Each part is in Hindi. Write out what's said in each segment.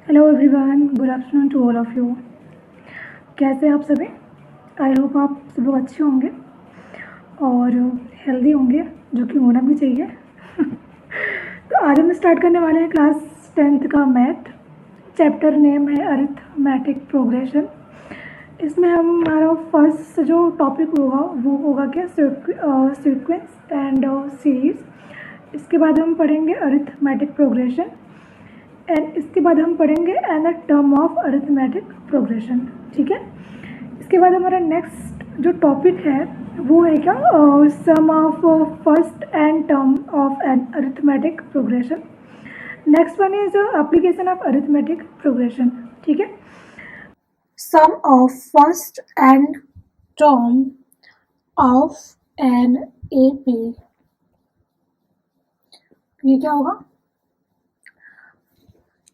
Hello everyone, good afternoon to all of you. कैसे हैं आप सभी? आई होप आप सब लोग अच्छे होंगे और हेल्दी होंगे, जो कि होना भी चाहिए। तो आज हम स्टार्ट करने वाले हैं क्लास 10th का मैथ। चैप्टर नेम है अरिथमेटिक प्रोग्रेशन। इसमें हमारा फर्स्ट जो टॉपिक होगा वो होगा क्या, सीक्वेंस एंड सीरीज़। इसके बाद हम पढ़ेंगे अरिथमेटिक प्रोग्रेशन एंड इसके बाद हम पढ़ेंगे n term of arithmetic progression. ठीक है। इसके बाद हमारा नेक्स्ट जो टॉपिक है वो है क्या, sum of first n term of an arithmetic progression. Next one is application of arithmetic progression. ठीक है। Sum of first n term of an AP, ये क्या होगा?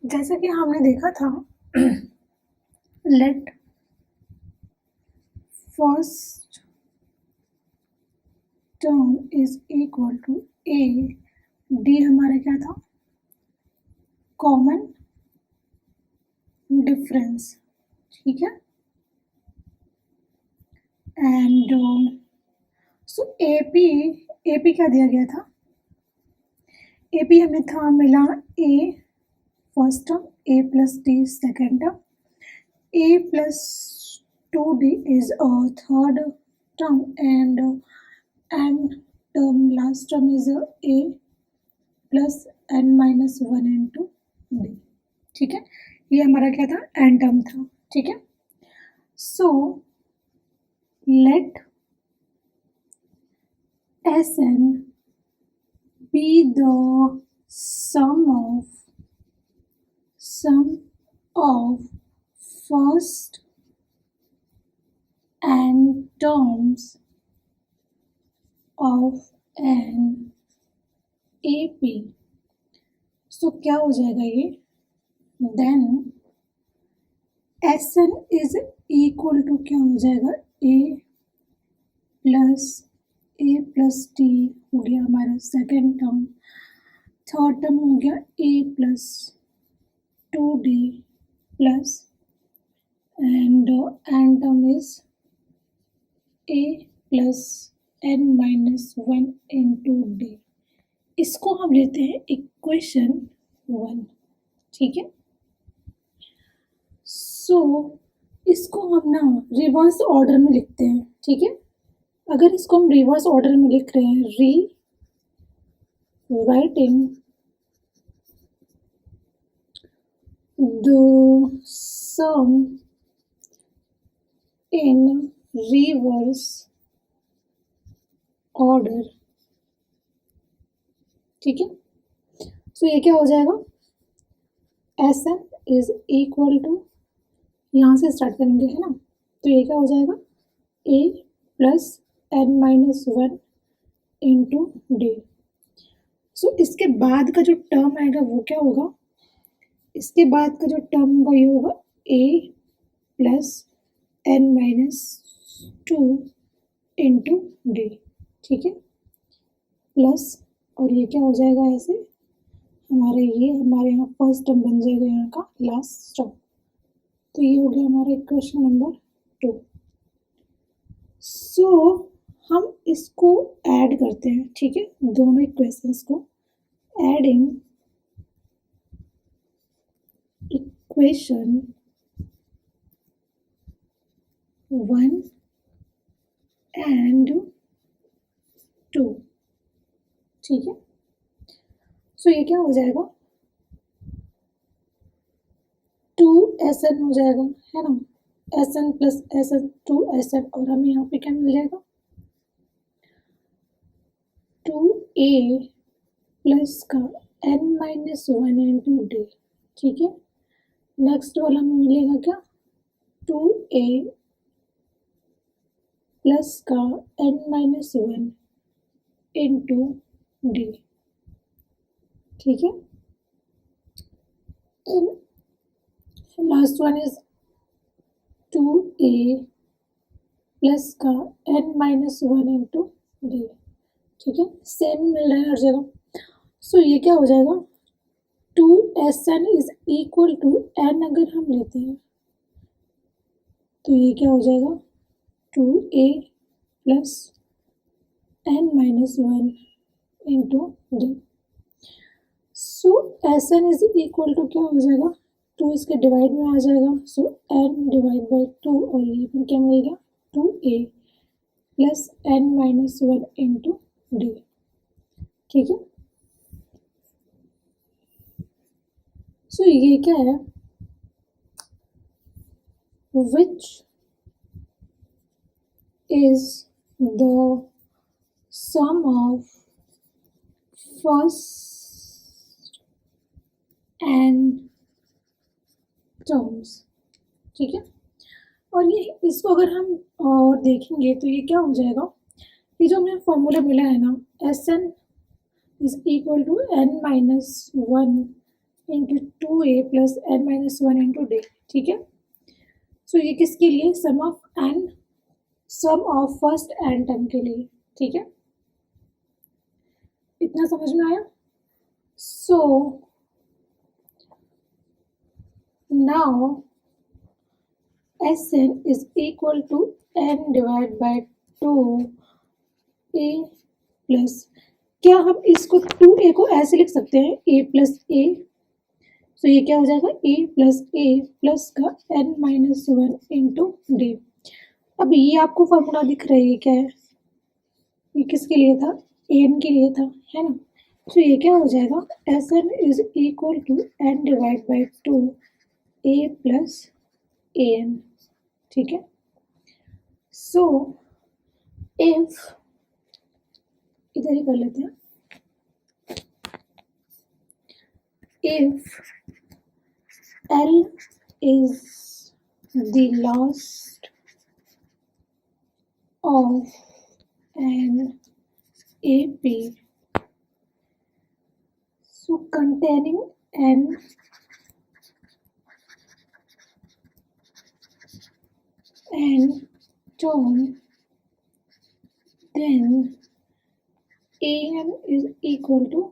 जैसे कि हमने देखा था, let first term is equal to a, d हमारा क्या था, कॉमन डिफरेंस। ठीक है। एंड सो एपी क्या दिया गया था? एपी हमें था मिला a first term, a plus d second term, a plus 2d is a third term and term last term is a plus n minus 1 into d। ठीक है। ये हमारा क्या था? एन टर्म था। ठीक है। So let Sn be the sum of first and terms of an AP। So क्या हो जाएगा ये? Then Sn is equal to क्या हो जाएगा? ए प्लस टी हो गया हमारा सेकेंड टर्म, थर्ड टर्म हो गया a plus 2d plus and n term is a plus n minus 1 into d. इसको हम लेते हैं इक्वेशन 1। ठीक है। सो इसको हम ना रिवर्स ऑर्डर में लिखते हैं। ठीक है। अगर इसको हम रिवर्स ऑर्डर में लिख रहे हैं, writing the sum in reverse order. ठीक है। सो ये क्या हो जाएगा? Sn इज इक्वल टू, यहाँ से स्टार्ट करेंगे है ना, तो ये क्या हो जाएगा? a plus n minus 1 into D. So इसके बाद का जो टर्म आएगा वो क्या होगा? इसके बाद का जो टर्म होगा ये होगा a plus n minus 2 into D. ठीक है। प्लस और ये क्या हो जाएगा? ऐसे हमारे यहाँ फर्स्ट टर्म बन जाएगा यहाँ का लास्ट टर्म। तो ये हो गया हमारा इक्वेशन नंबर 2। सो हम इसको ऐड करते हैं। ठीक है। दोनों इक्वेशंस को एडिंग इक्वेशन 1 एंड 2। ठीक है। सो ये क्या हो जाएगा? 2Sn हो जाएगा है ना, Sn प्लस Sn 2Sn, और हमें यहाँ पे क्या मिल जाएगा? 2a प्लस का n माइनस 1 इंटू डी। ठीक है। नेक्स्ट वाला में मिलेगा क्या? 2a प्लस का n माइनस 1 इंटू डी। ठीक है। Last one is 2a plus का n माइनस 1 इंटू डी। ठीक है। सेम मिल रहा है हर जगह। सो ये क्या हो जाएगा? 2 S N is equal to N अगर हम लेते हैं तो ये क्या हो जाएगा 2a plus n minus 1 into D. So S N is equal to क्या हो जाएगा 2 इसके डिवाइड में आ जाएगा, सो n डिवाइड बाई 2 और ये फिर क्या मिल गया 2a plus n minus 1 into D. ठीक है, सो ये क्या है which is the sum of first n terms। ठीक है, और ये इसको अगर हम और देखेंगे तो ये क्या हो जाएगा, ये जो हमें फॉर्मूला मिला है ना S N is equal to n minus 1 into 2a plus n minus 1 into D. ठीक है, सो ये किसके लिए sum of first N term के लिए। ठीक है, इतना समझ में आया। So now S N is equal to n divide by 2a plus, क्या हम इसको 2a को ऐसे लिख सकते हैं a प्लस a, तो ये क्या हो जाएगा a प्लस a प्लस का n माइनस 1 इंटू डी। अब ये आपको फॉर्मूला दिख रहा है, ये क्या है, ये किसके लिए था an के लिए था, है ना। तो ये क्या हो जाएगा S N is equal to n divide by 2a plus an। ठीक है, सो इफ इधर ही कर लेते हैं, if L is the last of an AP, so containing an term, then an is equal to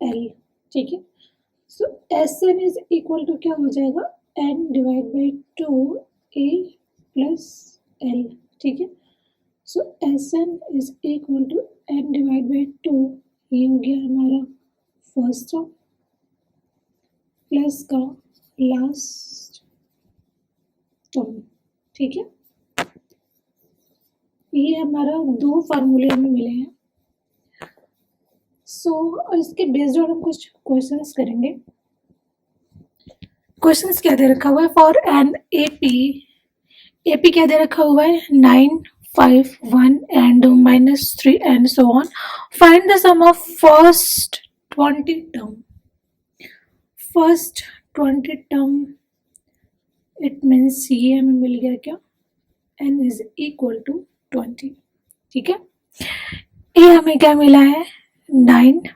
L। ठीक है, so S N is equal to क्या हो जाएगा n divide by 2a plus l। ठीक है, so S N is equal to n divide by 2, ये हो गया हमारा फर्स्ट टर्म प्लस का लास्ट टर्म। ठीक है, ये हमारा दो फार्मूले हमें मिले हैं। सो इसके बेस्ड ऑन हम कुछ क्वेश्चंस करेंगे। क्वेश्चंस क्या दे रखा हुआ है फॉर एन एपी क्या दे रखा हुआ है 9, 5, 1 and -3 and so on. Find the sum of first 20 term. First 20 term it means ये हमें मिल गया क्या n इज इक्वल टू 20। ठीक है, ये हमें क्या मिला है 9,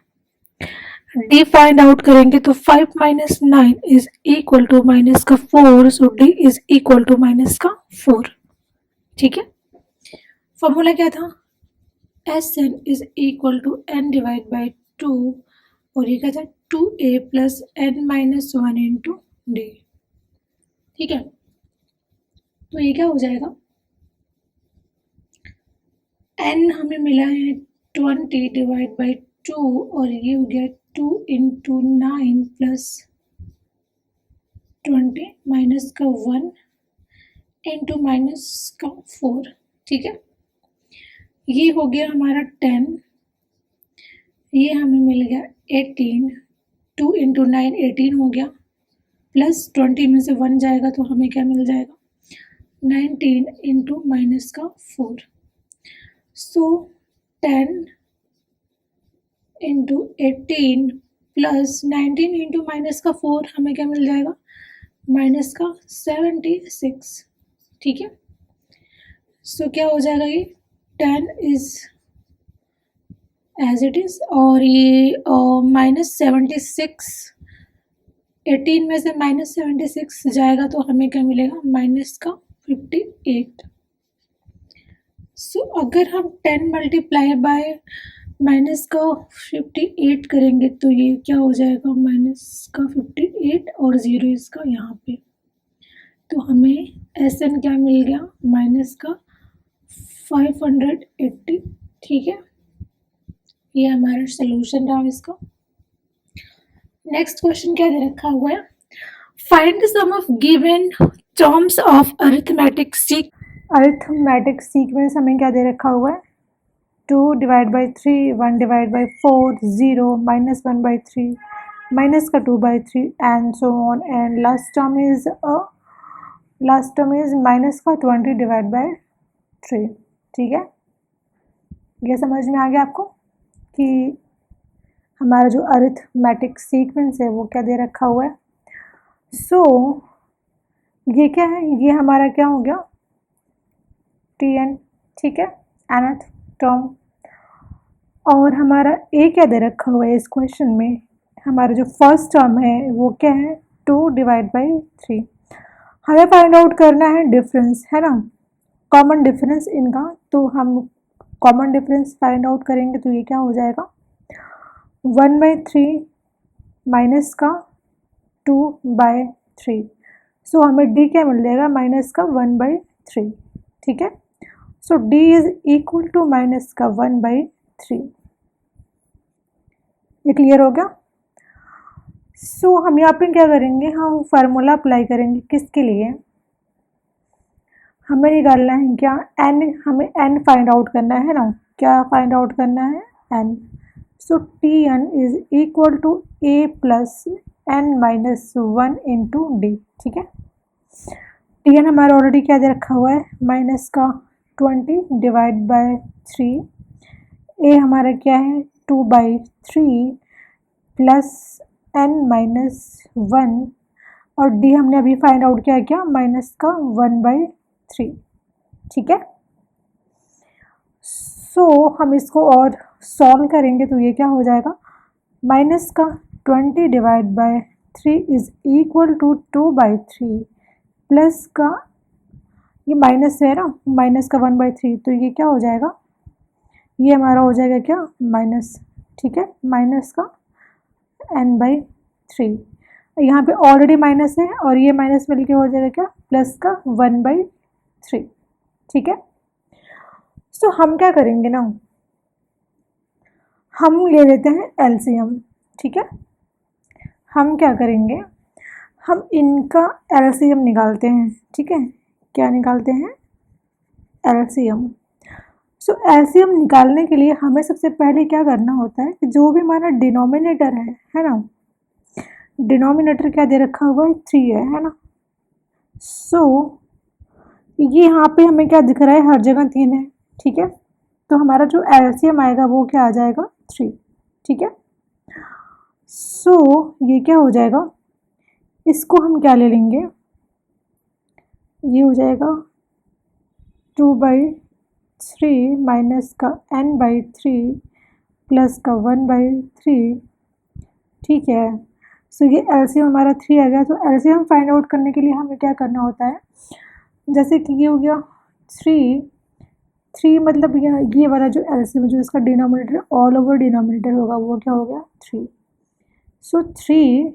डी फाइंड आउट करेंगे तो 5 minus 9 is equal to minus का 4, so d is equal to minus का 4। ठीक है, फॉर्मूला क्या था S N is equal to n divide by 2 और ये क्या था 2a plus n minus 1 into D. ठीक है, तो ये क्या हो जाएगा n हमें मिला है 20 डिवाइड बाई 2 और ये हो गया 2 इंटू 9 प्लस 20 माइनस का 1 इंटू माइनस का 4। ठीक है, ये हो गया हमारा 10, ये हमें मिल गया 18, 2 इंटू 9 18 हो गया, प्लस 20 में से 1 जाएगा तो हमें क्या मिल जाएगा 19 इंटू माइनस का 4। सो 10 इंटू 18 प्लस 19 इंटू माइनस का 4 हमें क्या मिल जाएगा माइनस का 76। ठीक है, सो क्या हो जाएगा ये 10 इज एज इट इज और ये -76, 18 में से -76 जाएगा तो हमें क्या मिलेगा माइनस का 58। सो अगर हम 10 मल्टीप्लाई बाय माइनस का 58 करेंगे तो ये क्या हो जाएगा, माइनस का 58 और 0 इसका यहाँ पे, तो हमें एस एन क्या मिल गया, माइनस का 580। ठीक है, ये हमारा सोल्यूशन रहा इसका। नेक्स्ट क्वेश्चन क्या दे रखा हुआ है, find the sum of given terms of arithmetic sequence हमें क्या दे रखा हुआ है, 2 divide by 3, 1 divide by 4, 0, minus 1 by 3, minus का 2 by 3 and so on, and last term is minus का 20 डिवाइड बाई 3। ठीक है, ये समझ में आ गया आपको कि हमारा जो अरिथमेटिक सीक्वेंस है वो क्या दे रखा हुआ है। सो ये क्या है, ये हमारा क्या हो गया, Tn। ठीक है, nth टर्म, और हमारा a क्या दे रखा हुआ है इस क्वेश्चन में, हमारा जो फर्स्ट टर्म है वो क्या है, 2 डिवाइड बाई 3। हमें फाइंड आउट करना है डिफरेंस, है ना, कॉमन डिफरेंस इनका, तो हम कॉमन डिफरेंस फाइंड आउट करेंगे तो ये क्या हो जाएगा, 1 बाई 3 माइनस का 2 बाई 3। सो हमें d क्या मिल जाएगा, माइनस का 1 बाई 3। ठीक है, so d is equal to minus का 1 बाई 3। ये क्लियर हो गया। सो हम यहाँ पे क्या करेंगे, हम फार्मूला अप्लाई करेंगे, किसके लिए, हमें निकालना है क्या, n, हमें n फाइंड आउट करना है ना, क्या फाइंड आउट करना है, n। So Tn is equal to a plus n minus 1 into D. ठीक है, Tn हमारा ऑलरेडी क्या दे रखा हुआ है, माइनस का 20 डिवाइड बाय 3, a हमारा क्या है 2 बाई 3 प्लस n माइनस 1, और d हमने अभी फाइंड आउट किया माइनस का 1 बाई 3। ठीक है, सो हम इसको और सॉल्व करेंगे तो ये क्या हो जाएगा, माइनस का 20 divide by 3 is equal to 2 by 3 plus का, ये माइनस है ना, माइनस का 1 बाई 3, तो ये क्या हो जाएगा, ये हमारा हो जाएगा क्या, माइनस। ठीक है, माइनस का n बाई 3, यहाँ पे ऑलरेडी माइनस है और ये माइनस मिलके हो जाएगा क्या, प्लस का 1 बाई 3। ठीक है, सो हम क्या करेंगे ना, हम ले लेते हैं एलसीएम। ठीक है, हम क्या करेंगे, हम इनका एलसीएम निकालते हैं। ठीक है, क्या निकालते हैं, एलसीएम। सो एलसीएम निकालने के लिए हमें सबसे पहले क्या करना होता है कि जो भी हमारा डिनोमिनेटर है ना, डिनोमिनेटर क्या दे रखा हुआ है, 3 है ना। सो ये यहाँ पे हमें क्या दिख रहा है, हर जगह 3 है। ठीक है, तो हमारा जो एलसीएम आएगा वो क्या आ जाएगा, 3। ठीक है, सो ये क्या हो जाएगा, इसको हम क्या ले लेंगे, ये हो जाएगा 2 बाई 3 माइनस का n बाई 3 प्लस का 1 बाई 3। ठीक है, सो ये एलसीएम हमारा 3 आ गया। तो एलसीएम फाइंड आउट करने के लिए हमें क्या करना होता है, जैसे कि ये हो गया 3 मतलब ये वाला जो एलसीएम जो इसका डिनोमिनेटर ऑल ओवर डिनोमिनेटर होगा वो क्या हो गया, 3। सो 3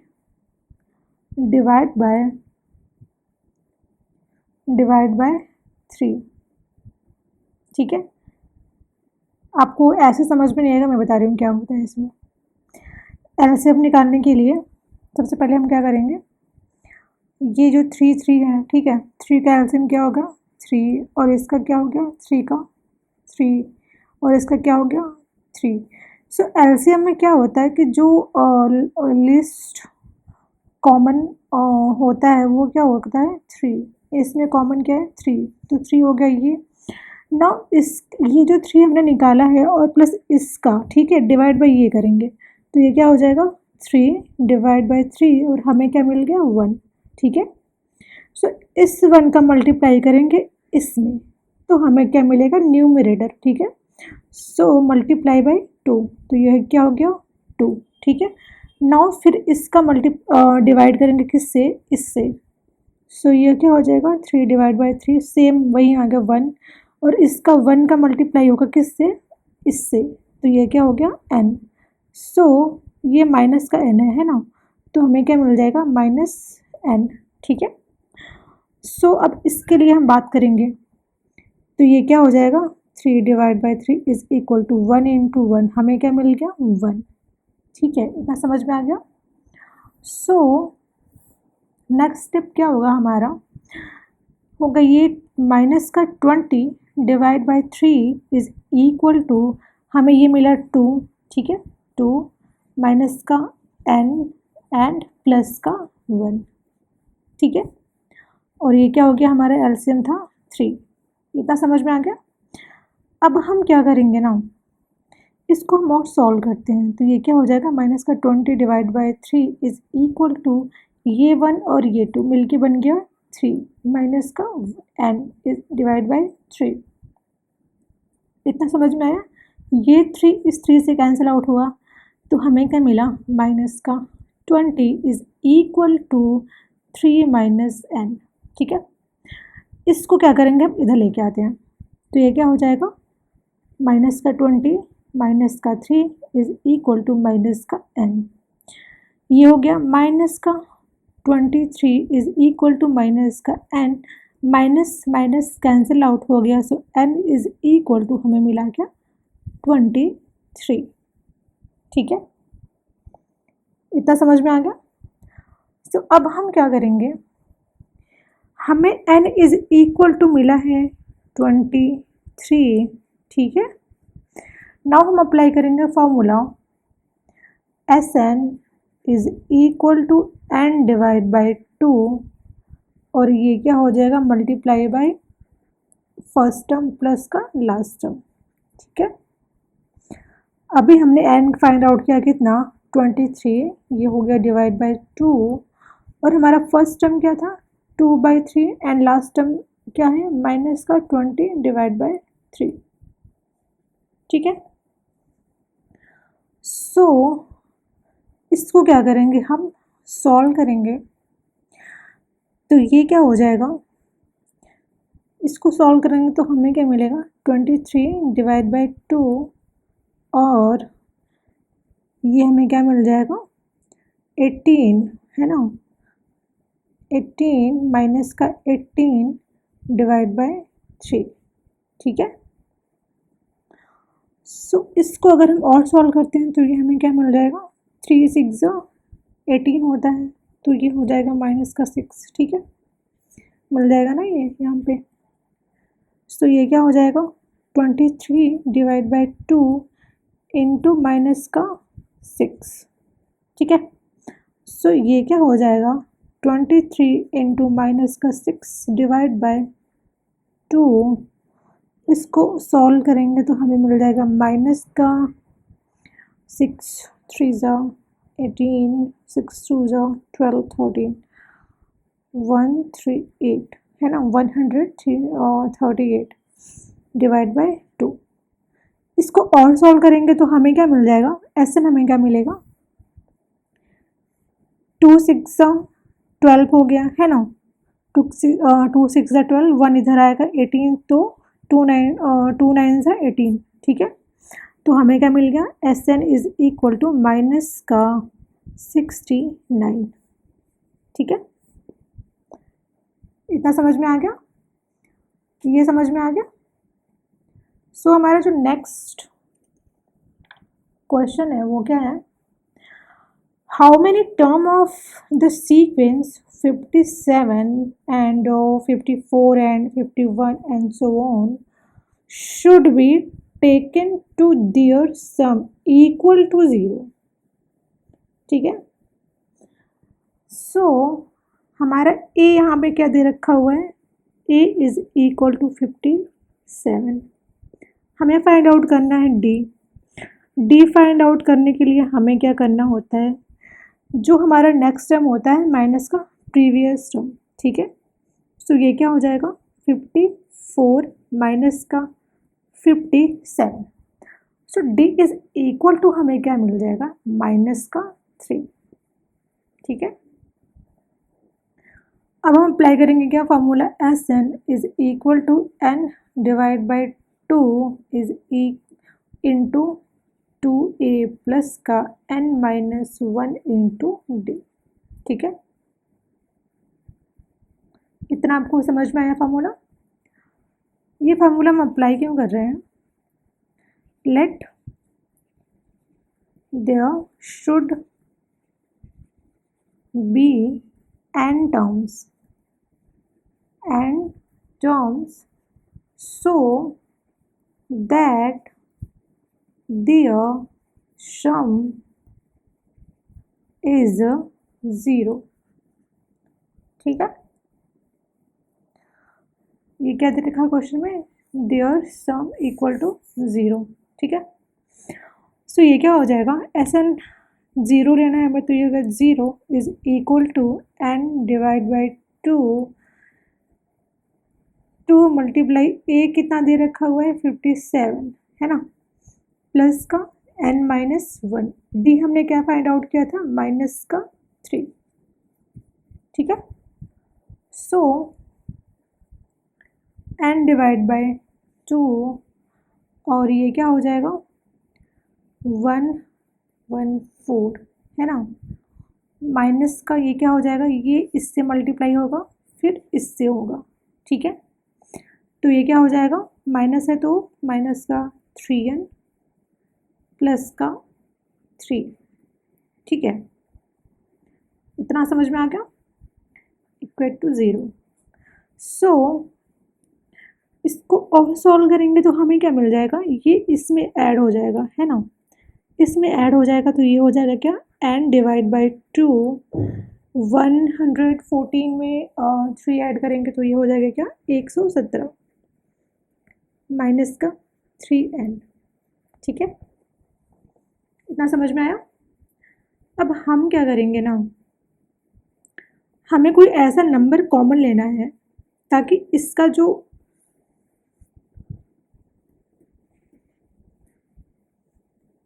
डिवाइड बाय 3। ठीक है, आपको ऐसे समझ में नहीं आएगा, मैं बता रही हूँ क्या होता है इसमें। एलसीएम निकालने के लिए सबसे पहले हम क्या करेंगे, ये जो 3 है, ठीक है, 3 का एलसीएम क्या होगा, 3, और इसका क्या हो गया, 3 का 3, और इसका क्या हो गया, 3। सो एलसीएम में क्या होता है कि जो लिस्ट कॉमन होता है वो क्या होता है, 3। इसमें कॉमन क्या है, 3, तो 3 हो गया ये ना। ये जो 3 हमने निकाला है और प्लस इसका, ठीक है, डिवाइड बाई ये करेंगे तो ये क्या हो जाएगा, 3 डिवाइड बाई 3, और हमें क्या मिल गया, 1। ठीक है, सो इस 1 का मल्टीप्लाई करेंगे इसमें तो हमें क्या मिलेगा, न्यूमरेटर। ठीक है, सो मल्टीप्लाई बाई 2, तो यह क्या हो गया, 2। ठीक है, नाउ फिर इसका डिवाइड करेंगे किससे, इससे, सो ये क्या हो जाएगा, 3 डिवाइड बाई 3, सेम वही आ गया 1, और इसका 1 का मल्टीप्लाई होगा किससे, इससे, तो ये क्या हो गया n। सो ये माइनस का n है ना, तो हमें क्या मिल जाएगा -n। ठीक है। सो अब इसके लिए हम बात करेंगे, तो ये क्या हो जाएगा 3 divide by 3 is equal to 1 into 1, हमें क्या मिल गया 1। ठीक है, इतना समझ में आ गया। सो नेक्स्ट स्टेप क्या होगा हमारा, होगा ये माइनस का 20 divide by 3 is equal to, हमें ये मिला 2। ठीक है, 2 माइनस का n एंड प्लस का 1। ठीक है, और ये क्या हो गया हमारा एलसीएम था 3। इतना समझ में आ गया। अब हम क्या करेंगे ना, इसको हम और सॉल्व करते हैं, तो ये क्या हो जाएगा माइनस का 20 divide by 3 is equal to ये 1 और ये 2 मिलके बन गया 3 माइनस का n इज डिवाइड बाई 3। इतना समझ में आया। ये 3 इस 3 से कैंसिल आउट हुआ, तो हमें क्या मिला माइनस का 20 is equal to 3 minus n। ठीक है, इसको क्या करेंगे हम इधर लेके आते हैं, तो ये क्या हो जाएगा माइनस का 20 माइनस का 3 इज इक्वल टू माइनस का n। ये हो गया माइनस का 23 इज इक्वल टू माइनस का n, minus minus cancel out हो गया, सो n इज इक्वल टू हमें मिला क्या 23। ठीक है, इतना समझ में आ गया। तो अब हम क्या करेंगे, हमें n इज इक्वल टू मिला है 23। ठीक है, नाउ हम अप्लाई करेंगे formula Sn is equal to n divide by 2, और ये क्या हो जाएगा multiply by first term plus का लास्ट टर्म। ठीक है, अभी हमने n फाइंड आउट किया कितना 23, ये हो गया डिवाइड बाई 2, और हमारा फर्स्ट टर्म क्या था 2/3 एंड लास्ट टर्म क्या है माइनस का 20 डिवाइड बाई 3। ठीक है, सो इसको क्या करेंगे हम सॉल्व करेंगे, तो ये क्या हो जाएगा, इसको सॉल्व करेंगे तो हमें क्या मिलेगा 23 डिवाइड बाई 2, और ये हमें क्या मिल जाएगा 18 है ना, 18 माइनस का 18 डिवाइड बाई 3। ठीक है, सो इसको अगर हम और सॉल्व करते हैं तो ये हमें क्या मिल जाएगा 3 6 18 होता है, तो ये हो जाएगा माइनस का 6। ठीक है, मिल जाएगा ना ये यहाँ पे। सो ये क्या हो जाएगा 23 डिवाइड बाई 2 इंटू माइनस का 6। ठीक है, सो ये क्या हो जाएगा 23 इंटू माइनस का 6 डिवाइड बाई 2, इसको सॉल्व करेंगे तो हमें मिल जाएगा माइनस का 6 3 18 6 2 12 13 138 है ना 138 डिवाइड बाई 2। इसको और सॉल्व करेंगे तो हमें क्या मिल जाएगा, ऐसे हमें क्या मिलेगा 2 6 12 हो गया है ना, 2 6 12, 1 इधर आएगा 18, तो 2 9 18। ठीक है, तो हमें क्या मिल गया Sn is equal to minus का 69। ठीक है, इतना समझ में आ गया, ये समझ में आ गया। सो हमारा जो नेक्स्ट क्वेश्चन है वो क्या है, how many term of the sequence 57 and 54 and 51 and so on should be taken to their sum equal to 0। ठीक है, सो हमारा a यहाँ पे क्या दे रखा हुआ है, a इज इक्वल टू 57, हमें फाइंड आउट करना है d फाइंड आउट करने के लिए हमें क्या करना होता है, जो हमारा नेक्स्ट टर्म होता है माइनस का प्रीवियस टर्म। ठीक है, सो ये क्या हो जाएगा 54 माइनस का 57, सो d इज इक्वल टू हमें क्या मिल जाएगा माइनस का 3। ठीक है, अब हम अप्लाई करेंगे क्या formula Sn is equal to n divide by 2 is into 2a plus का n-1 इंटू डी। ठीक है, इतना आपको समझ में आया फार्मूला? ये फार्मूला हम अप्लाई क्यों कर रहे हैं? Let there should be n terms so that their sum is 0। ठीक है, ये क्या दे रखा क्वेश्चन में? Their sum equal to 0। ठीक है, सो ये क्या हो जाएगा? SN 0 लेना है हमें, तो ये होगा 0 is equal to n divide by 2 multiply a कितना दे रखा हुआ है? 57 है ना, प्लस का n-1। d हमने क्या फाइंड आउट किया था? -3। ठीक है, सो n डिवाइड बाई 2 और ये क्या हो जाएगा? 114 है ना, माइनस का ये क्या हो जाएगा? ये इससे मल्टीप्लाई होगा फिर इससे होगा। ठीक है, तो ये क्या हो जाएगा? माइनस है तो माइनस का 3n प्लस का 3। ठीक है, इतना समझ में आ गया? Equal to 0। सो इसको और सॉल्व करेंगे तो हमें क्या मिल जाएगा? ये इसमें ऐड हो जाएगा है ना, इसमें ऐड हो जाएगा तो ये हो जाएगा क्या? n डिवाइड बाई 2 114 में 3 ऐड करेंगे तो ये हो जाएगा क्या? 117 माइनस का 3n। ठीक है, इतना समझ में आया? अब हम क्या करेंगे ना, हमें कोई ऐसा नंबर कॉमन लेना है ताकि इसका जो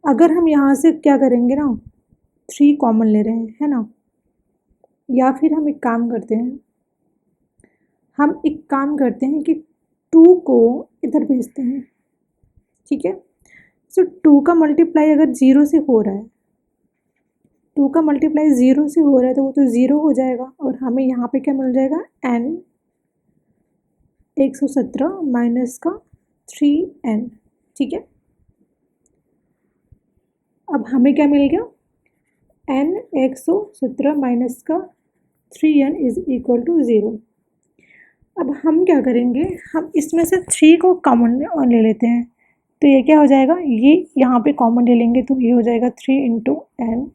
अगर हम यहाँ से क्या करेंगे ना, 3 कॉमन ले रहे हैं है ना, या फिर हम एक काम करते हैं कि 2 को इधर भेजते हैं। ठीक है, सो 2 का मल्टीप्लाई अगर 0 से हो रहा है, 2 का मल्टीप्लाई 0 से हो रहा है तो वो तो 0 हो जाएगा और हमें यहाँ पे क्या मिल जाएगा? n 117 माइनस का 3n। ठीक है, अब हमें क्या मिल गया? n 117 माइनस का 3n इज इक्वल टू 0। अब हम क्या करेंगे, हम इसमें से 3 को कॉमन ले लेते हैं, तो ये क्या हो जाएगा? ये यहाँ पे कॉमन ले लेंगे तो ये हो जाएगा 3 इंटू n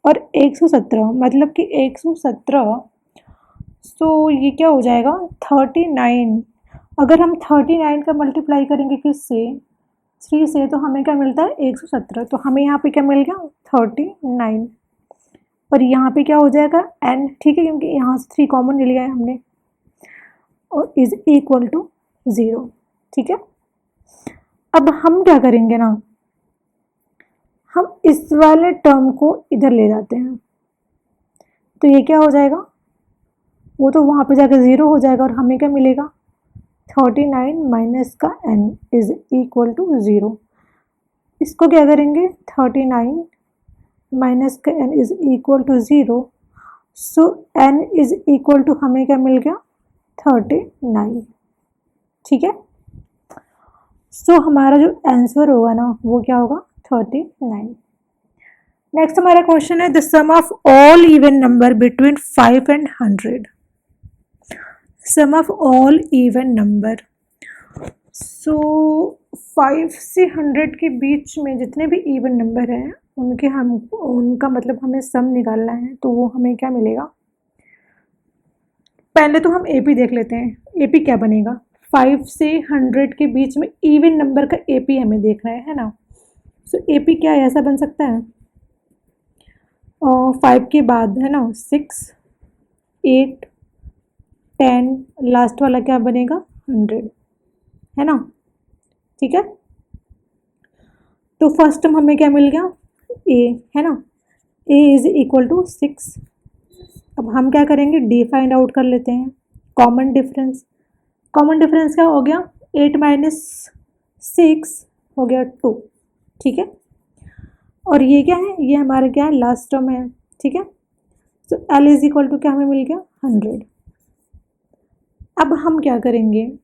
और 117 मतलब कि 117। तो ये क्या हो जाएगा? 39। अगर हम 39 का मल्टीप्लाई करेंगे किससे? 3 से, तो हमें क्या मिलता है? 117। तो हमें यहाँ पे क्या मिल गया? 39 और यहाँ पे क्या हो जाएगा? n। ठीक है, क्योंकि यहाँ से 3 कॉमन ले लिया है हमने और इज इक्वल टू 0। ठीक है, अब हम क्या करेंगे ना, हम इस वाले टर्म को इधर ले जाते हैं तो ये क्या हो जाएगा? वो तो वहाँ पे जाकर 0 हो जाएगा और हमें क्या मिलेगा? 39 माइनस का n इज इक्वल टू 0। इसको क्या करेंगे? 39 माइनस का n is equal to 0। So n is equal to हमें क्या मिल गया? 39। ठीक है, सो हमारा जो आंसर होगा ना वो क्या होगा? 39। नेक्स्ट हमारा क्वेश्चन है the sum of all even number between 5 and 100। Sum of all even number, so 5 से 100 के बीच में जितने भी इवन नंबर हैं उनका मतलब हमें सम निकालना है, तो वो हमें क्या मिलेगा? पहले तो हम एपी देख लेते हैं। एपी क्या बनेगा? 5 से 100 के बीच में इवन नंबर का एपी हमें देखना है ना। सो एपी क्या है? ऐसा बन सकता है 5 के बाद है ना 6, 8, 10, लास्ट वाला क्या बनेगा? 100 है ना। ठीक है, तो फर्स्ट टर्म हमें क्या मिल गया? ए है ना, ए इज इक्वल टू 6। अब हम क्या करेंगे? डी फाइंड आउट कर लेते हैं। कॉमन डिफरेंस क्या हो गया? 8 माइनस 6 हो गया 2। ठीक है, और ये क्या है, ये हमारा क्या है, लास्ट टर्म है, ठीक है। तो L इज इक्वल टू क्या हमें मिल गया, 100। अब हम क्या करेंगे,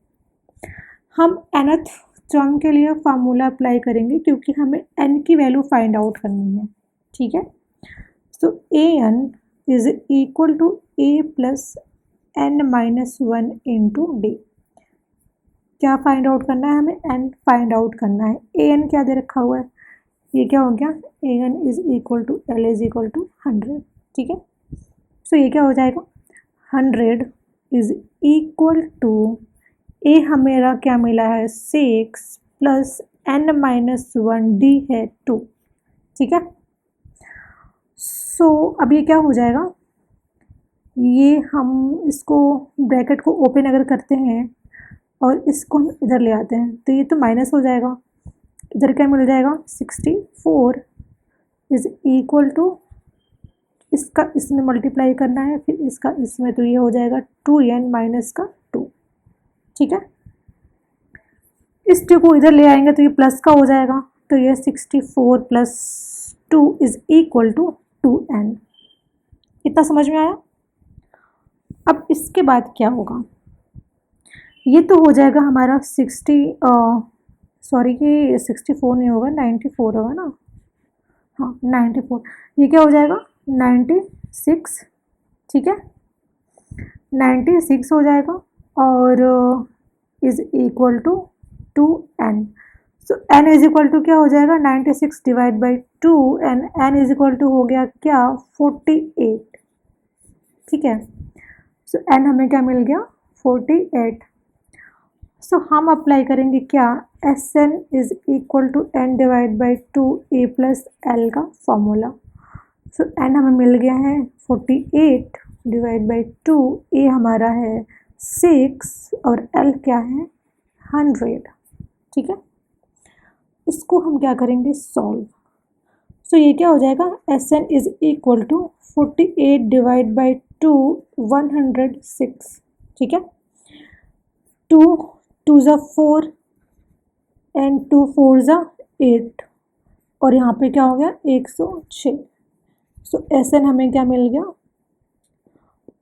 हम nth टर्म के लिए फार्मूला अप्लाई करेंगे क्योंकि हमें n की वैल्यू फाइंड आउट करनी है, ठीक है। So an is equal to a plus n minus 1 into D. क्या फाइंड आउट करना है हमें, n फाइंड आउट करना है। an क्या दे रखा हुआ है, ये क्या हो गया, an is equal to l is equal to 100, ठीक है। सो ये क्या हो जाएगा, 100 इज इक्वल टू ए हमेरा क्या मिला है 6 प्लस n माइनस 1 डी है 2, ठीक है। सो अब ये क्या हो जाएगा, ये हम इसको ब्रैकेट को ओपन अगर करते हैं और इसको हम इधर ले आते हैं तो ये तो माइनस हो जाएगा, इधर क्या मिल जाएगा 64 इज इक्वल टू, इसका इसमें मल्टीप्लाई करना है फिर इसका इसमें, तो ये हो जाएगा 2n माइनस का 2, ठीक है। इस 2 को इधर ले आएंगे तो ये प्लस का हो जाएगा, तो ये 64 plus 2 is equal to 2n। इतना समझ में आया। अब इसके बाद क्या होगा, ये तो हो जाएगा हमारा 64 नहीं होगा, 94 होगा ना, हाँ 94। ये क्या हो जाएगा 96, ठीक है, 96 हो जाएगा और is equal to 2n। So n is equal to क्या हो जाएगा 96 divide by 2 and n is equal to हो गया क्या 48, ठीक है। सो n हमें क्या मिल गया 48। सो हम अप्लाई करेंगे क्या, Sn is equal to n divide by 2 a plus l का फॉर्मूला। सो n हमें मिल गया है 48 डिवाइड बाई 2, a हमारा है 6 और l क्या है 100, ठीक है। इसको हम क्या करेंगे सॉल्व। सो ये क्या हो जाएगा Sn is equal to 48 divide by 2 106, ठीक है। 2 2 ज़ा 4 एंड 2 4 ज़ा 8 और यहाँ पे क्या हो गया 106। सो Sn हमें क्या मिल गया,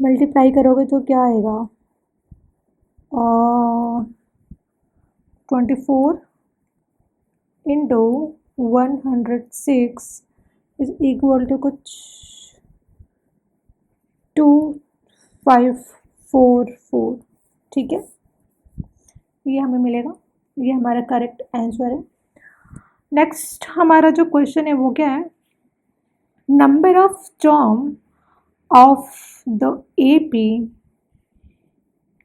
मल्टीप्लाई करोगे तो क्या आएगा 24 इंटू 106 इज इक्वल टू कुछ 2544, ठीक है। ये हमें मिलेगा, ये हमारा करेक्ट आंसर है। नेक्स्ट हमारा जो क्वेश्चन है वो क्या है, number of term of the AP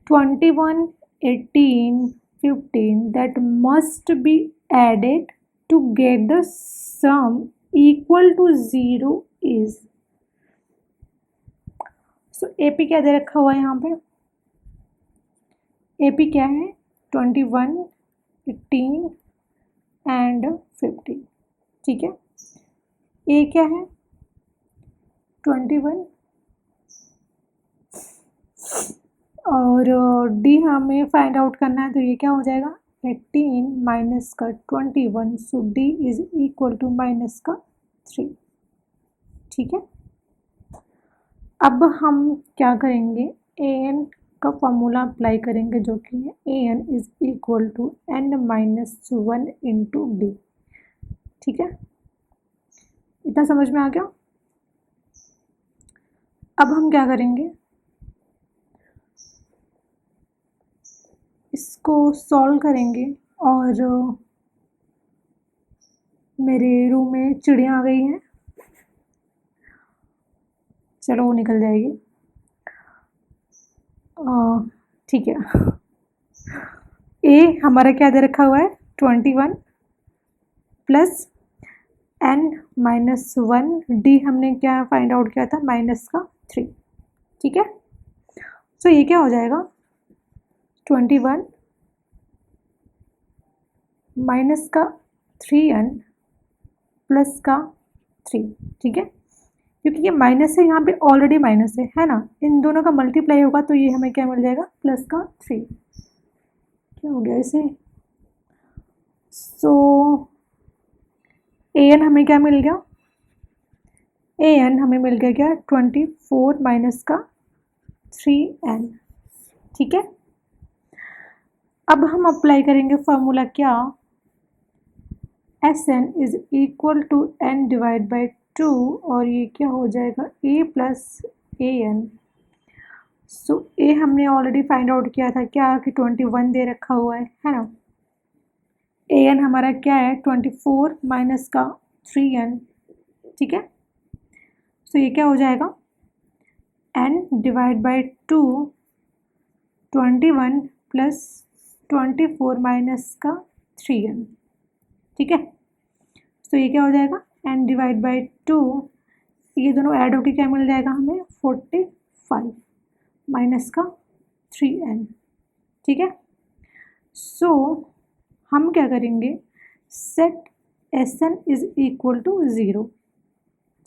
21 18 15 that must be added to get the sum equal to 0 is। So AP क्या दे रखा हुआ है यहाँ पे, AP क्या है 21 18 एंड 15, ठीक है। A क्या है 21 और D हमें फाइंड आउट करना है, तो ये क्या हो जाएगा 18 माइनस का 21, so D is equal to minus का 3, ठीक है। अब हम क्या करेंगे, an का फॉर्मूला अप्लाई करेंगे जो कि है an is equal to n minus 1 into D, ठीक है। इतना समझ में आ गया। अब हम क्या करेंगे, इसको सॉल्व करेंगे और मेरे रूम में चिड़िया आ गई हैं, चलो वो निकल जाएगी, ठीक है। ए हमारा क्या दे रखा हुआ है 21 प्लस n माइनस 1, डी हमने क्या फाइंड आउट किया था माइनस का 3, ठीक है। सो ये क्या हो जाएगा 21 माइनस का 3n प्लस का 3, ठीक है। क्योंकि ये माइनस है, यहाँ पे ऑलरेडी माइनस है ना, इन दोनों का मल्टीप्लाई होगा तो ये हमें क्या मिल जाएगा प्लस का 3, क्या हो गया इसे। सो an हमें क्या मिल गया an हमें मिल गया क्या 24 माइनस का 3n। ठीक है, अब हम अप्लाई करेंगे फॉर्मूला क्या, Sn is equal to n divide by 2 और ये क्या हो जाएगा a plus an। So a हमने ऑलरेडी फाइंड आउट किया था क्या कि 21 दे रखा हुआ है ना। an हमारा क्या है 24 माइनस का 3n। ठीक है, सो ये क्या हो जाएगा n divide by 2 21 plus 24 minus का 3n। ठीक है, तो ये क्या हो जाएगा n डिवाइड बाई 2, ये दोनों ऐड होकर क्या मिल जाएगा हमें 45 माइनस का 3n। ठीक है, सो हम क्या करेंगे set Sn is equal to 0।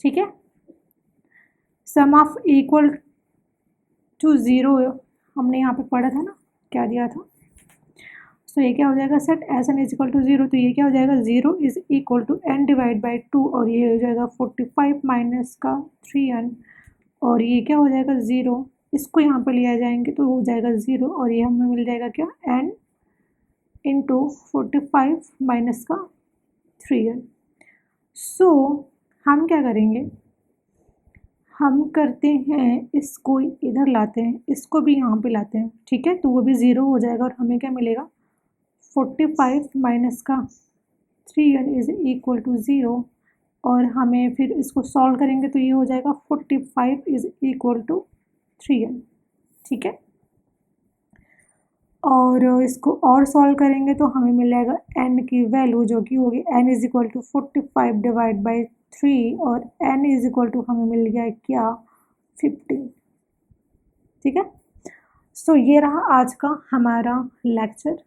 ठीक है, सम ऑफ इक्वल टू 0 हमने यहाँ पे पढ़ा था ना, क्या दिया था। सो ये क्या हो जाएगा set Sn is equal to 0, तो ये क्या हो जाएगा 0 is equal to n divide by 2 और ये हो जाएगा 45 माइनस का 3n और ये क्या हो जाएगा 0, इसको यहाँ पे लिया जाएंगे तो हो जाएगा 0 और ये हमें मिल जाएगा क्या n इंटू 45 माइनस का 3n। सो हम क्या करेंगे, हम करते हैं इसको इधर लाते हैं, इसको भी यहाँ पे लाते हैं। ठीक है, तो वो भी 0 हो जाएगा और हमें क्या मिलेगा 45 माइनस का 3n इज इक्वल टू 0 और हमें फिर इसको सॉल्व करेंगे तो ये हो जाएगा 45 इज इक्वल टू 3n। ठीक है, और इसको और सॉल्व करेंगे तो हमें मिल जाएगा n की वैल्यू जो कि होगी n is equal to 45 divide by 3 और n इज इक्वल टू हमें मिल गया क्या 15। ठीक है, सो ये रहा आज का हमारा लेक्चर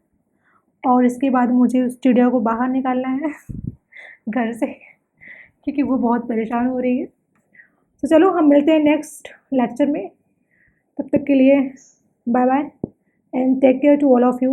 और इसके बाद मुझे उस चिड़िया को बाहर निकालना है घर से क्योंकि वो बहुत परेशान हो रही है। तो चलो हम मिलते हैं नेक्स्ट लेक्चर में, तब तक के लिए bye bye and take care to all of you.